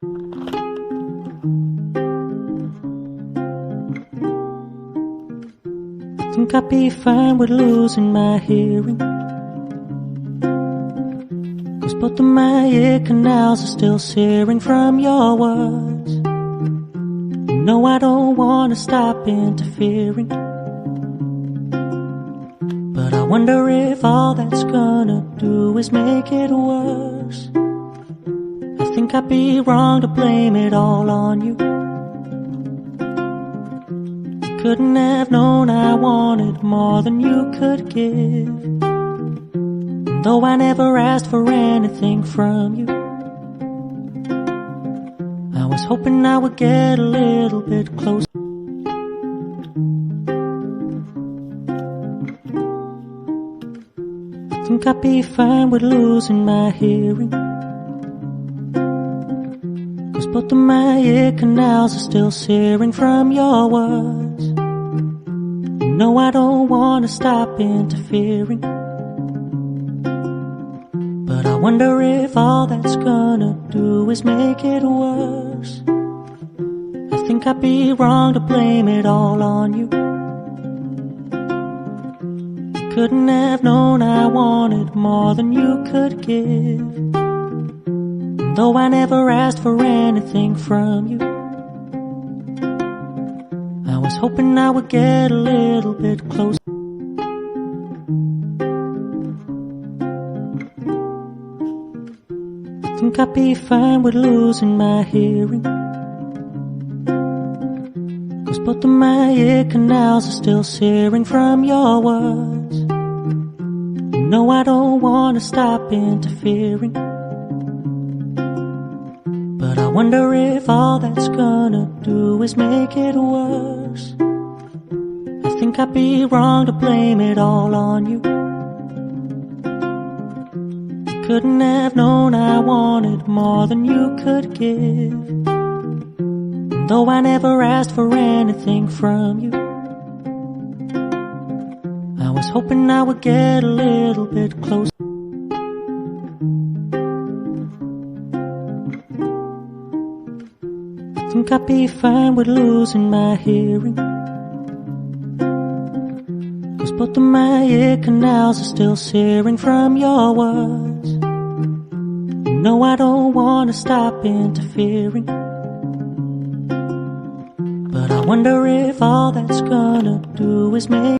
I think I'd be fine with losing my hearing, 'cause both of my ear canals are still searing from your words. No, I don't wanna stop interfering, but I wonder if all that's gonna do is make it worse. I think I'd be wrong to blame it all on you. Couldn't have known I wanted more than you could give, and though I never asked for anything from you, I was hoping I would get a little bit closer. I think I'd be fine with losing my hearing, 'cause both of my ear canals are still searing from your words. No, I don't wanna stop interfering, but I wonder if all that's gonna do is make it worse. I think I'd be wrong to blame it all on you. Couldn't have known I wanted more than you could give, and though I never asked for anything from you, I was hoping I would get a little bit closer. I think I'd be fine with losing my hearing, 'cause both of my ear canals are still searing from your words. No, I don't wanna stop interfering, but I wonder if all that's gonna do is make it worse. I think I'd be wrong to blame it all on you. Couldn't have known I wanted more than you could give, and though I never asked for anything from you, I was hoping I would get a little bit closer. I think I'd be fine with losing my hearing, 'cause both of my ear canals are still searing from your words. No, I don't wanna stop interfering, but I wonder if all that's gonna do is make